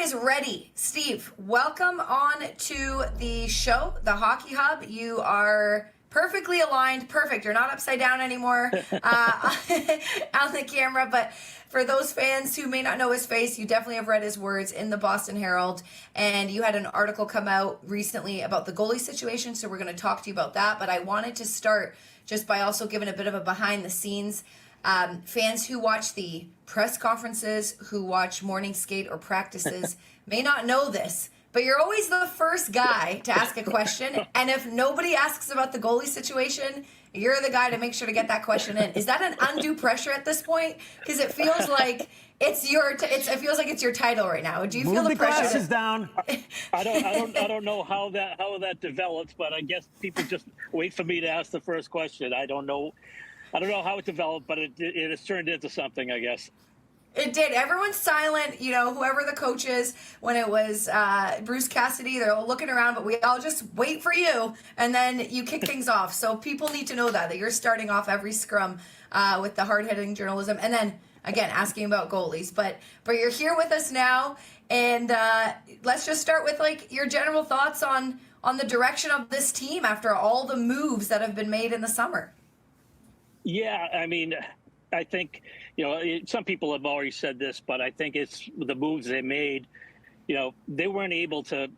is ready. Steve, welcome on to the show, the Hockey Hub. You are perfectly aligned. Perfect. You're not upside down anymore on the camera. But for those fans who may not know his face, you definitely have read his words in the Boston Herald. And you had an article come out recently about the goalie situation. So we're going to talk to you about that. But I wanted to start just by also giving a bit of a behind the scenes. Fans who watch the press conferences, who watch morning skate or practices may not know this, but you're always the first guy to ask a question. And if nobody asks about the goalie situation, you're the guy to make sure to get that question in. Is that an undue pressure at this point? Because it feels like it feels like it's your title right now. Do you feel the pressure? Move the glasses down. I don't know how that develops, but I guess people just wait for me to ask the first question. I don't know how it developed, but it has turned into something, I guess. It did. Everyone's silent, whoever the coach is. When it was Bruce Cassidy, they're all looking around, but we all just wait for you, and then you kick things off. So people need to know that you're starting off every scrum with the hard-hitting journalism, and then, again, asking about goalies. But you're here with us now, and let's just start with, your general thoughts on the direction of this team after all the moves that have been made in the summer. Yeah, I mean, I think, some people have already said this, but I think it's the moves they made. They weren't able to,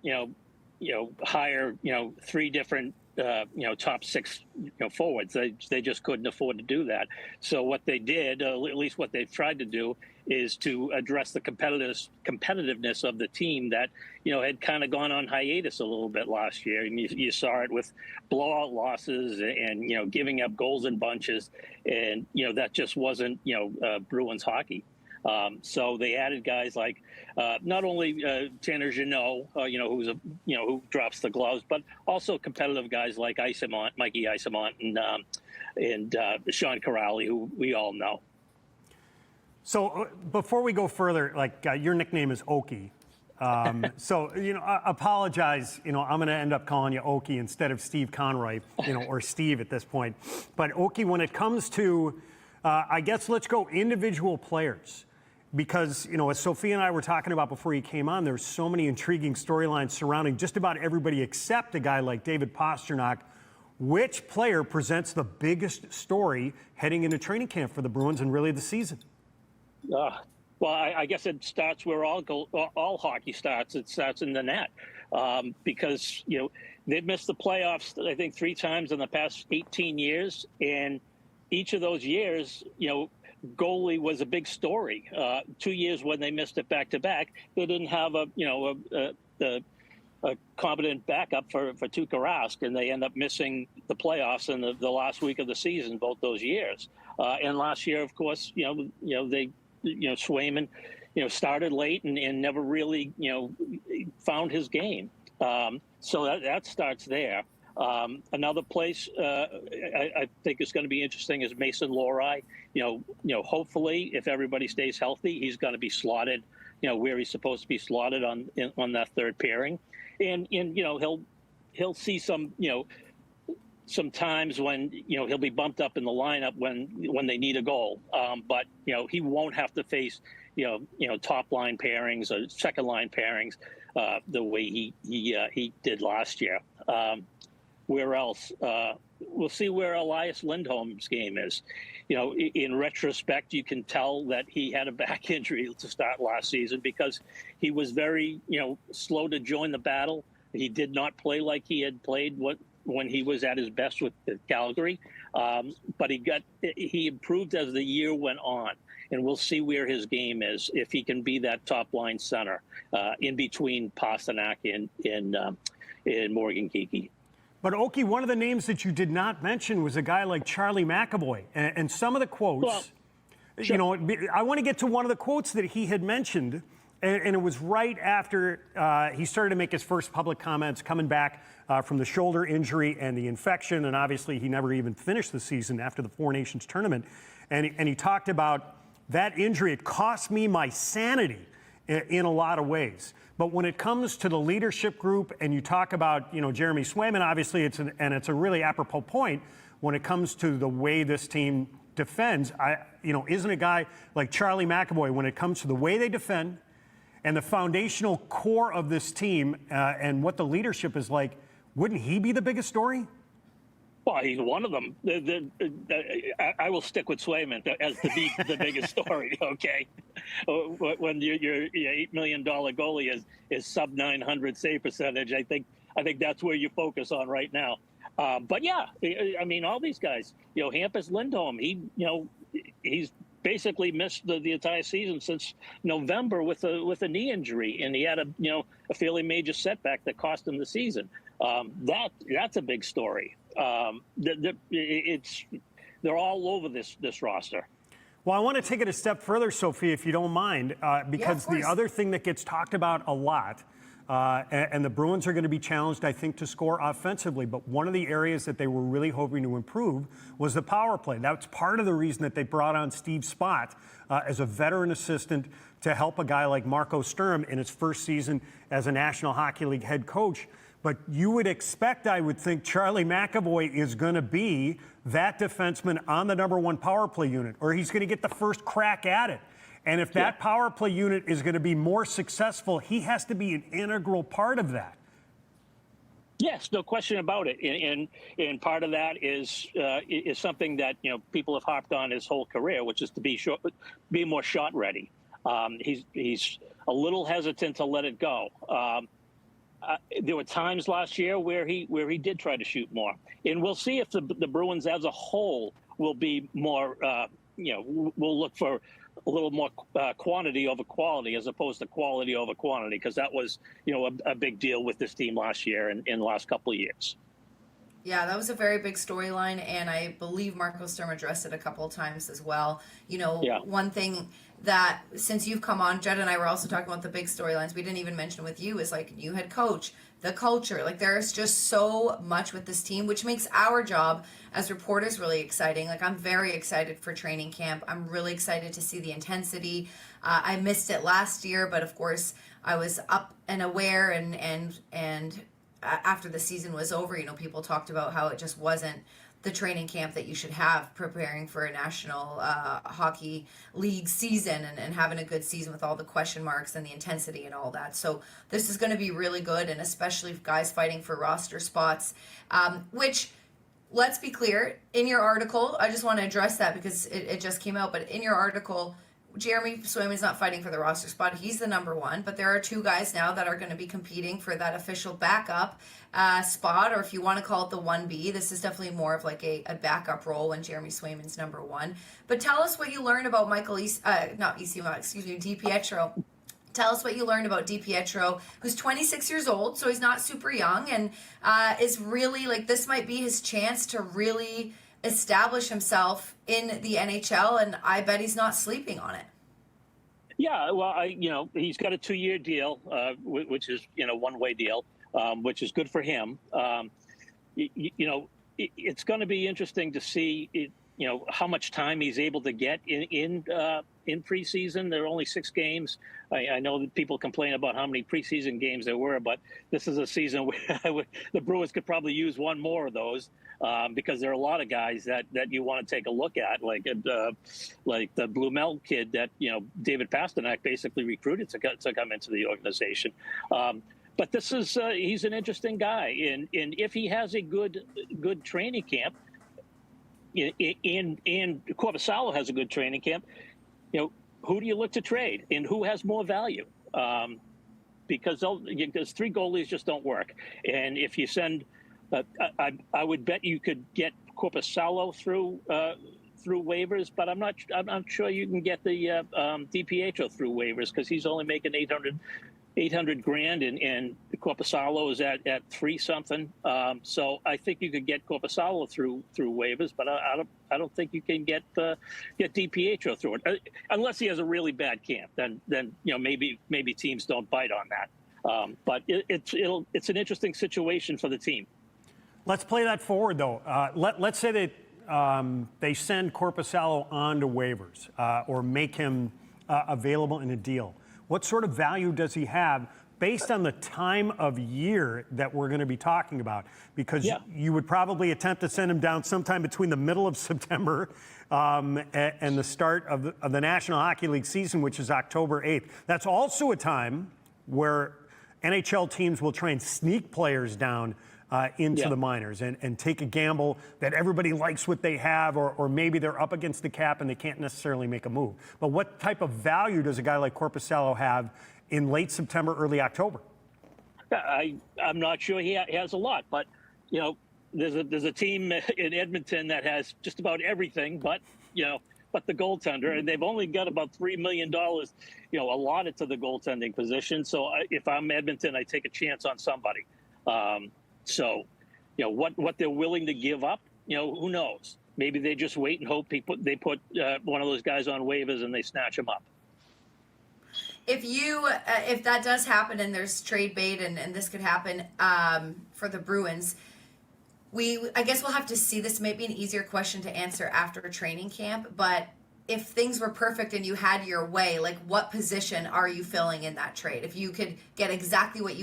hire, three different, top six, forwards. They just couldn't afford to do that. So what they did, at least what they've tried to do, is to address the competitiveness of the team that, had kind of gone on hiatus a little bit last year. And you saw it with blowout losses and, giving up goals in bunches. And, that just wasn't, Bruins hockey. So they added guys like not only Tanner Jeannot, who drops the gloves, but also competitive guys like Mikey Isamont and Sean Corrali, who we all know. So before we go further, your nickname is Okie. So, I apologize. I'm going to end up calling you Okie instead of Steve Conroy, or Steve at this point. But Okie, when it comes to, I guess let's go individual players. Because, as Sophia and I were talking about before you came on, there's so many intriguing storylines surrounding just about everybody except a guy like David Pastrnak. Which player presents the biggest story heading into training camp for the Bruins and really the season? Well, I guess it starts where all hockey starts. It starts in the net because, they've missed the playoffs, I think, 3 times in the past 18 years. And each of those years, goalie was a big story. 2 years when they missed it back-to-back, they didn't have a competent backup for Tuukka Rask, and they end up missing the playoffs in the last week of the season both those years. And last year, of course, Swayman, started late and never really, found his game. So that starts there. Another place I think is going to be interesting is Mason Lohrei. Hopefully, if everybody stays healthy, he's going to be slotted, where he's supposed to be slotted on that third pairing, and he'll see some times when he'll be bumped up in the lineup when they need a goal, but he won't have to face top line pairings or second line pairings the way he did last year. Where else? We'll see where Elias Lindholm's game is. In retrospect, you can tell that he had a back injury to start last season because he was very, slow to join the battle. He did not play like he had played when he was at his best with Calgary. But he improved as the year went on. And we'll see where his game is, if he can be that top line center in between Pastrnak and Morgan Geekie. But, Okie, one of the names that you did not mention was a guy like Charlie McAvoy. And some of the quotes, well, sure. I want to get to one of the quotes that he had mentioned, and it was right after he started to make his first public comments coming back from the shoulder injury and the infection, and obviously he never even finished the season after the Four Nations tournament. And he talked about that injury. It cost me my sanity in a lot of ways. But when it comes to the leadership group, and you talk about, Jeremy Swayman, obviously it's a really apropos point when it comes to the way this team defends. Isn't a guy like Charlie McAvoy, when it comes to the way they defend and the foundational core of this team and what the leadership is like, wouldn't he be the biggest story? Well, he's one of them. I will stick with Swayman as the biggest story. Okay, when your $8 million goalie is sub 900 save percentage, I think that's where you focus on right now. But yeah, I mean, all these guys, Hampus Lindholm, he's basically missed the entire season since November with a knee injury, and he had a fairly major setback that cost him the season. That's a big story. They're all over this roster. Well, I want to take it a step further, Sophia, if you don't mind, because the other thing that gets talked about a lot, and the Bruins are going to be challenged, I think, to score offensively. But one of the areas that they were really hoping to improve was the power play. That's part of the reason that they brought on Steve Spott as a veteran assistant to help a guy like Marco Sturm in his first season as a National Hockey League head coach. But you would expect, I would think, Charlie McAvoy is going to be that defenseman on the #1 power play unit, or he's going to get the first crack at it. And if that power play unit is going to be more successful, he has to be an integral part of that. Yes, no question about it. And part of that is something that people have harped on his whole career, which is to be more shot ready. He's a little hesitant to let it go. There were times last year where he did try to shoot more, and we'll see if the Bruins as a whole will be more. We'll look for a little more quantity over quality as opposed to quality over quantity, because that was a big deal with this team last year and in the last couple of years. Yeah, that was a very big storyline, and I believe Marco Sturm addressed it a couple of times as well. One thing that, since you've come on, Judd and I were also talking about the big storylines we didn't even mention with you, is like new head coach, the culture. Like, there's just so much with this team, which makes our job as reporters really exciting. Like, I'm very excited for training camp. I'm really excited to see the intensity. I missed it last year, but of course I was up and aware, and after the season was over, people talked about how it just wasn't the training camp that you should have preparing for a National Hockey League season and having a good season with all the question marks and the intensity and all that. So this is going to be really good, and especially guys fighting for roster spots, which, let's be clear, in your article, I just want to address that because it just came out, but in your article, Jeremy Swayman's not fighting for the roster spot. He's the #1, but there are two guys now that are going to be competing for that official backup spot, or if you want to call it the 1B. This is definitely more of like a backup role when Jeremy Swayman's #1. But tell us what you learned about DiPietro. Tell us what you learned about DiPietro, who's 26 years old, so he's not super young, and is really, like, this might be his chance to really establish himself in the NHL, and I bet he's not sleeping on it. Yeah, well, he's got a 2-year deal, which is one-way deal, which is good for him. It's going to be interesting to see how much time he's able to get in preseason. There are only 6 games. I know that people complain about how many preseason games there were, but this is a season where the Bruins could probably use one more of those, because there are a lot of guys that you want to take a look at, like the Blumel kid that David Pastrnak basically recruited to come into the organization. But this is he's an interesting guy, and if he has a good training camp, and Korpisalo has a good training camp, who do you look to trade, and who has more value? Because 3 goalies just don't work. And if you send, I would bet you could get Korpisalo through waivers, but I'm not sure you can get the DiPietro through waivers, because he's only making $800,000, and Korpisalo is at 3 something. So I think you could get Korpisalo through waivers, but I don't think you can get DiPietro through it, unless he has a really bad camp. Then maybe teams don't bite on that. But it's an interesting situation for the team. Let's play that forward, though. Let's say that they send Korpisalo on to waivers or make him available in a deal. What sort of value does he have based on the time of year that we're going to be talking about, because you would probably attempt to send him down sometime between the middle of September and the start of the National Hockey League season, which is October 8th. That's also a time where NHL teams will try and sneak players down into the minors and take a gamble that everybody likes what they have, or maybe they're up against the cap and they can't necessarily make a move. But what type of value does a guy like Korpisalo have in late September, early October? I'm not sure he has a lot, but there's a team in Edmonton that has just about everything, but the goaltender, and they've only got about $3 million, allotted to the goaltending position. So if I'm Edmonton, I take a chance on somebody. So what they're willing to give up, who knows? Maybe they just wait and hope they put one of those guys on waivers and they snatch him up. If that does happen and there's trade bait and this could happen for the Bruins, I guess we'll have to see. This may be an easier question to answer after training camp, but if things were perfect and you had your way, like what position are you filling in that trade? If you could get exactly what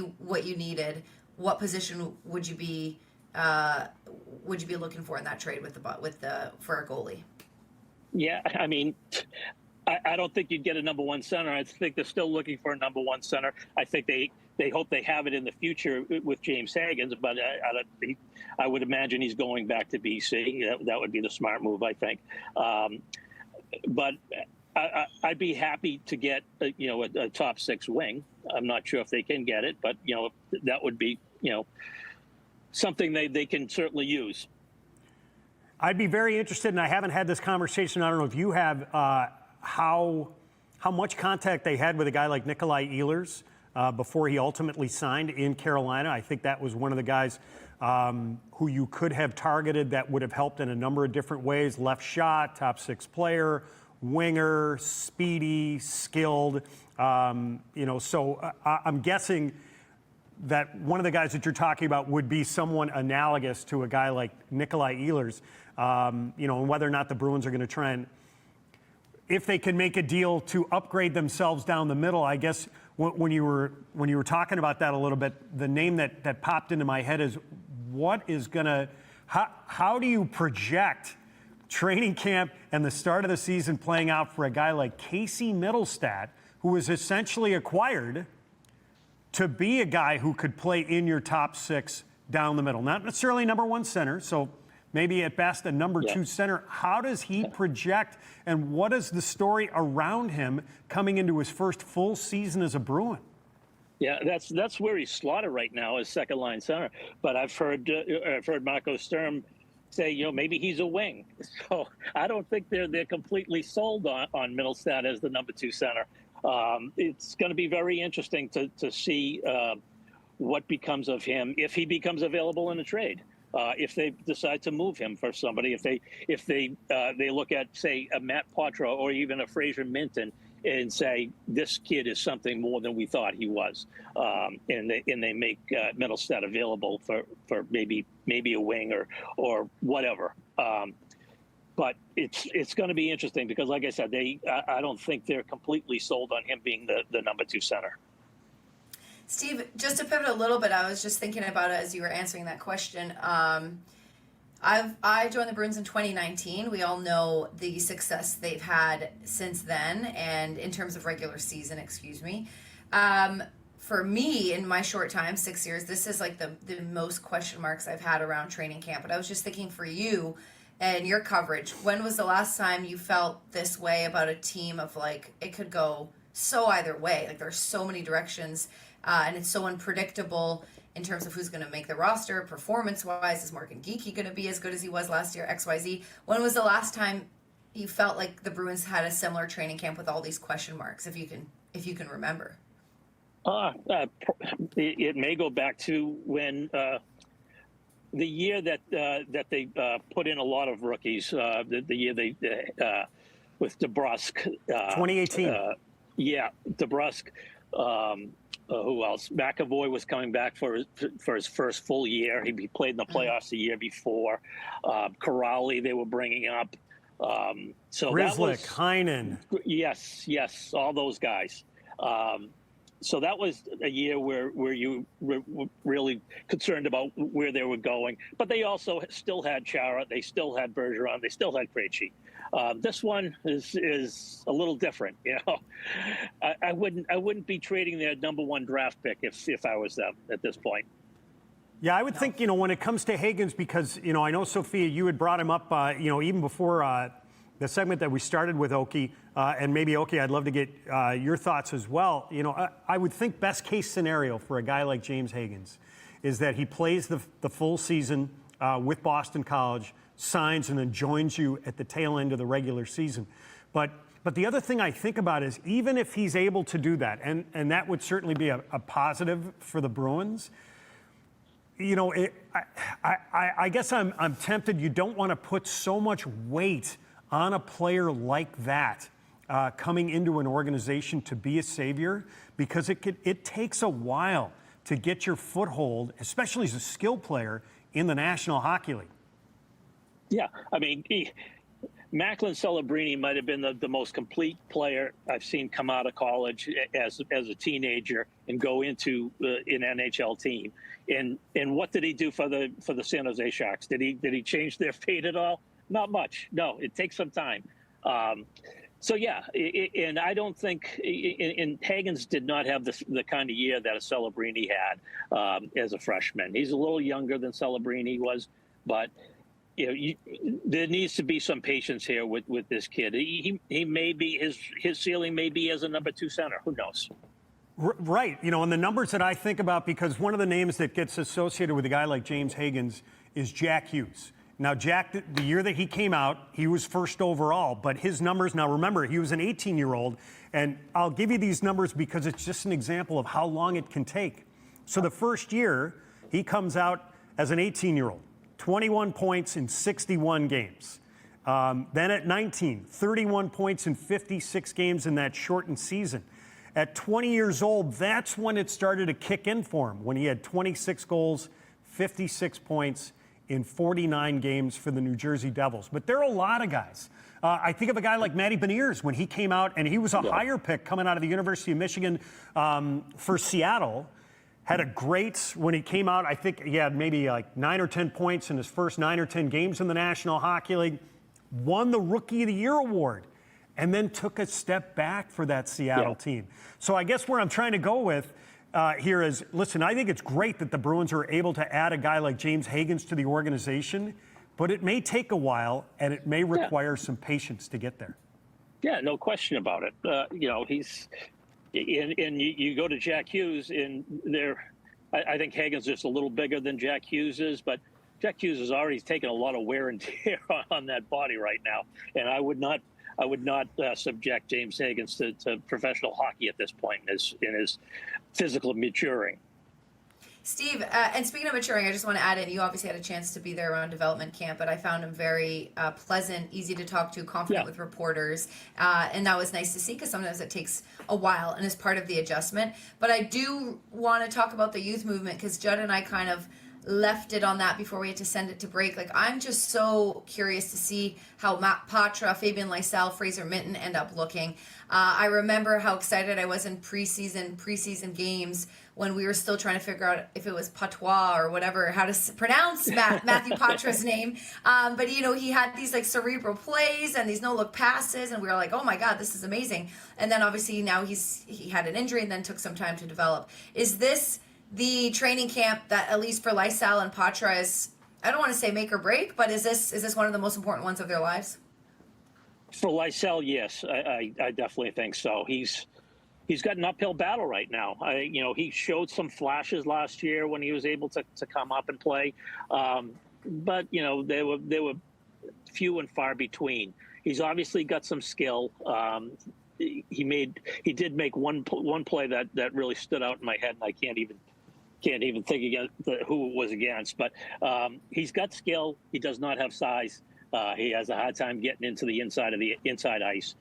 you needed, what position would you be looking for in that trade for a goalie? Yeah, I mean, I don't think you'd get a number one center. I think they're still looking for a number one center. I think they hope they have it in the future with James Hagens, but I would imagine he's going back to BC. That would be the smart move, I think. But I'd be happy to get a top six wing. I'm not sure if they can get it, but that would be something they can certainly use. I'd be very interested, and I haven't had this conversation. I don't know if you have. How much contact they had with a guy like Nikolai Ehlers before he ultimately signed in Carolina. I think that was one of the guys who you could have targeted that would have helped in a number of different ways. Left shot, top six player, winger, speedy, skilled. So I'm guessing that one of the guys that you're talking about would be someone analogous to a guy like Nikolai Ehlers. And whether or not the Bruins are going to try and, if they can make a deal to upgrade themselves down the middle. I guess when you were talking about that a little bit, the name that popped into my head is how do you project training camp and the start of the season playing out for a guy like Casey Middlestat, who was essentially acquired to be a guy who could play in your top six down the middle, not necessarily number one center, so maybe at best a number two center. How does he project, and what is the story around him coming into his first full season as a Bruin? Yeah, that's where he's slotted right now as second line center. But I've heard Marco Sturm say, maybe he's a wing. So I don't think they're completely sold on Middlestat as the number two center. It's going to be very interesting to see what becomes of him if he becomes available in a trade. If they decide to move him for somebody, if they look at, say, a Matt Poitras or even a Fraser Minton and say this kid is something more than we thought he was, and they make Middlestat available for maybe a wing or whatever. But it's going to be interesting because, like I said, I don't think they're completely sold on him being the number two center. Steve, just to pivot a little bit, I was just thinking about it as you were answering that question. I joined the Bruins in 2019. We all know the success they've had since then, and in terms of regular season, for me, in my short time, 6 years, this is like the most question marks I've had around training camp. But I was just thinking for you and your coverage, when was the last time you felt this way about a team of like, it could go so either way? Like there's so many directions. And it's so unpredictable in terms of who's going to make the roster, performance-wise. Is Morgan Geekie going to be as good as he was last year, XYZ? When was the last time you felt like the Bruins had a similar training camp with all these question marks, if you can remember? It may go back to when the year that they put in a lot of rookies, the year they with DeBrusk. 2018. DeBrusk. Who else? McAvoy was coming back for his first full year. He played in the playoffs the year before. Corrali, they were bringing up. So Grzelcyk, Heinen. Yes, all those guys. So that was a year where you were really concerned about where they were going. But they also still had Chara, they still had Bergeron, they still had Krejci. This one is a little different. I wouldn't be trading their #1 draft pick if I was them at this point. Yeah, I would think, when it comes to Hagens, because, I know, Sophia, you had brought him up, even before the segment that we started with Oki, and maybe, Oki, I'd love to get your thoughts as well. I would think best case scenario for a guy like James Hagens is that he plays the full season with Boston College, signs, and then joins you at the tail end of the regular season. But the other thing I think about is even if he's able to do that, and that would certainly be a positive for the Bruins, I guess I'm tempted. You don't want to put so much weight on a player like that coming into an organization to be a savior, because it takes a while to get your foothold, especially as a skill player in the National Hockey League. Yeah, I mean, Macklin Celebrini might have been the most complete player I've seen come out of college as a teenager and go into an NHL team. And what did he do for the San Jose Sharks? Did he change their fate at all? Not much. No, it takes some time. So yeah, and I don't think, and Hagens did not have the kind of year that a Celebrini had as a freshman. He's a little younger than Celebrini was, but there needs to be some patience here with this kid. He may be, his ceiling may be as a #2 center. Who knows? Right. And the numbers that I think about, because one of the names that gets associated with a guy like James Hagens is Jack Hughes. Now, Jack, the year that he came out, he was first overall, but his numbers, now remember, he was an 18-year-old, and I'll give you these numbers because it's just an example of how long it can take. So the first year, he comes out as an 18-year-old, 21 points in 61 games. Then at 19, 31 points in 56 games in that shortened season. At 20 years old, that's when it started to kick in for him, when he had 26 goals, 56 points in 49 games for the New Jersey Devils. But there are a lot of guys. I think of a guy like Matty Beniers when he came out, and he was a higher pick coming out of the University of Michigan for Seattle. Had a great, when he came out, I think he had maybe like 9 or 10 points in his first 9 or 10 games in the National Hockey League. Won the Rookie of the Year award, and then took a step back for that Seattle team. So I guess where I'm trying to go with here is, listen, I think it's great that the Bruins are able to add a guy like James Hagens to the organization, but it may take a while, and it may require some patience to get there. Yeah, no question about it. He's, and you go to Jack Hughes, and I think Hagen's just a little bigger than Jack Hughes is, but Jack Hughes has already taken a lot of wear and tear on that body right now, and I would not subject James Hagens to professional hockey at this point in his physical maturing. Steve, and speaking of maturing, I just want to add in, you obviously had a chance to be there around development camp, but I found him very pleasant, easy to talk to, confident with reporters, and that was nice to see, because sometimes it takes a while and is part of the adjustment. But I do want to talk about the youth movement, because Judd and I kind of left it on that before we had to send it to break. Like, I'm just so curious to see how Matt Patra, Fabian Lysell, Fraser Minton end up looking. I remember how excited I was in preseason games when we were still trying to figure out if it was Patois or whatever, how to pronounce Matthew Patra's name. But, he had these like cerebral plays and these no-look passes, and we were like, oh my God, this is amazing. And then obviously now he had an injury and then took some time to develop. Is this the training camp that, at least for Lysell and Patra, is, I don't want to say make or break, but is this one of the most important ones of their lives? For Lysell, yes, I definitely think so. He's got an uphill battle right now. He showed some flashes last year when he was able to come up and play, but they were few and far between. He's obviously got some skill. He did make one play that really stood out in my head, and I can't even think again who it was against. But he's got skill. He does not have size. He has a hard time getting into the inside ice.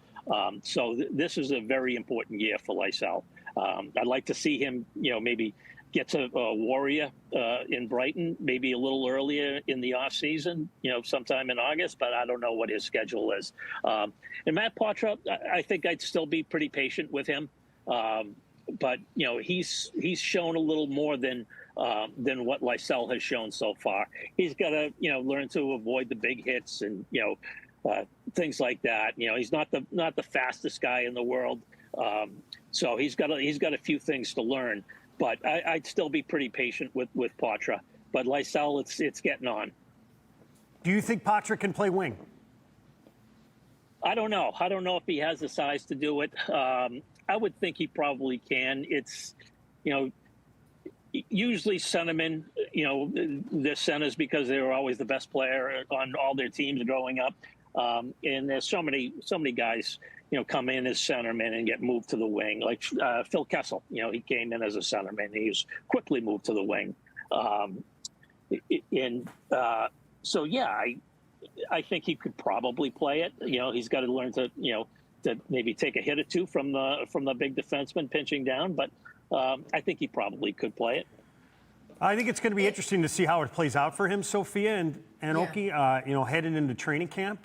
So this is a very important year for Lysell. I'd like to see him, maybe get to Warrior in Brighton, maybe a little earlier in the off season, sometime in August, but I don't know what his schedule is. And Matt Patra, I think I'd still be pretty patient with him. but he's shown a little more than what Lysell has shown so far. He's got to learn to avoid the big hits and things like that. He's not the fastest guy in the world, so he's got a few things to learn. But I'd still be pretty patient with Patra. But Lysell, it's getting on. Do you think Patra can play wing? I don't know. I don't know if he has the size to do it. I would think he probably can. It's, usually centermen, they're centers because they were always the best player on all their teams growing up. And there's so many guys, come in as centermen and get moved to the wing. Like Phil Kessel, he came in as a centerman. He was quickly moved to the wing. So yeah, I think he could probably play it. He's got to learn to maybe take a hit or two from the big defenseman pinching down. But I think he probably could play it. I think it's going to be interesting to see how it plays out for him, Sophia and Oki. Headed into training camp,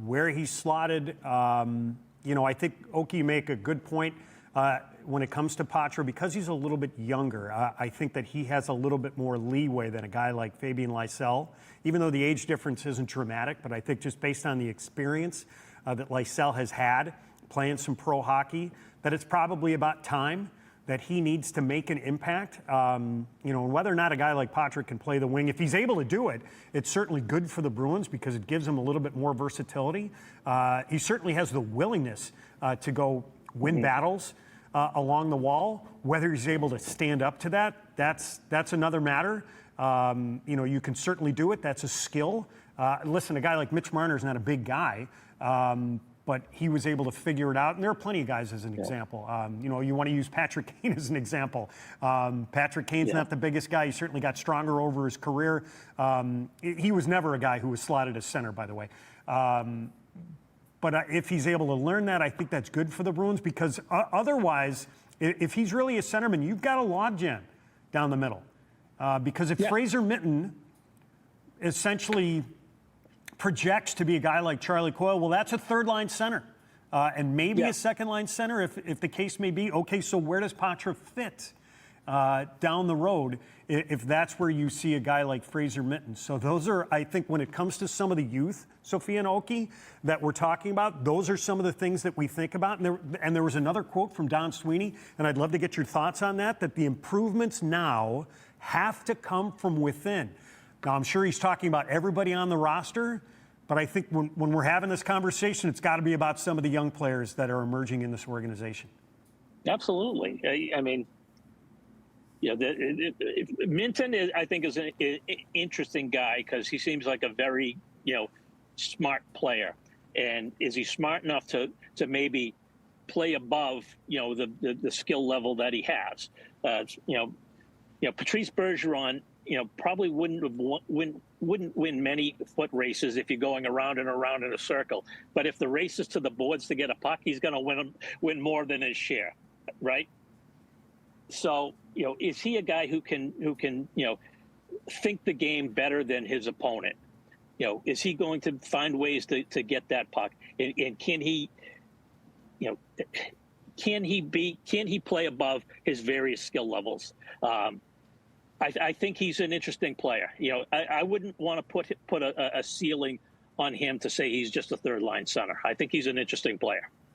where he's slotted. I think Oki make a good point when it comes to Patra because he's a little bit younger. I think that he has a little bit more leeway than a guy like Fabian Lysell, even though the age difference isn't dramatic. But I think just based on the experience that Lysell has had playing some pro hockey, that it's probably about time that he needs to make an impact. And whether or not a guy like Patra can play the wing, if he's able to do it, it's certainly good for the Bruins because it gives him a little bit more versatility. He certainly has the willingness to go win battles along the wall. Whether he's able to stand up to that, that's another matter. You can certainly do it. That's a skill. Listen, a guy like Mitch Marner's not a big guy, but he was able to figure it out. And there are plenty of guys as an example. You want to use Patrick Kane as an example. Patrick Kane's not the biggest guy. He certainly got stronger over his career. He was never a guy who was slotted as center, by the way. But if he's able to learn that, I think that's good for the Bruins because otherwise, if he's really a centerman, you've got a logjam down the middle. Because if Fraser Minten essentially projects to be a guy like Charlie Coyle, well, that's a third-line center. And maybe a second-line center if the case may be. Okay, so where does Patra fit down the road if that's where you see a guy like Fraser Minten? So those are, I think, when it comes to some of the youth, Sophia and Oki, that we're talking about, those are some of the things that we think about. And there was another quote from Don Sweeney, and I'd love to get your thoughts on that the improvements now have to come from within. Now, I'm sure he's talking about everybody on the roster, but I think when we're having this conversation, it's got to be about some of the young players that are emerging in this organization. Absolutely. I mean, Minten, I think, is an interesting guy because he seems like a very, smart player. And is he smart enough to maybe play above, the skill level that he has? Patrice Bergeron, probably wouldn't win many foot races if you're going around and around in a circle. But if the race is to the boards to get a puck, he's going to win more than his share, right? So, is he a guy who can think the game better than his opponent? Is he going to find ways to get that puck? And can he, can he play above his various skill levels? I think he's an interesting player. I wouldn't want to put a ceiling on him to say he's just a third line center. I think he's an interesting player.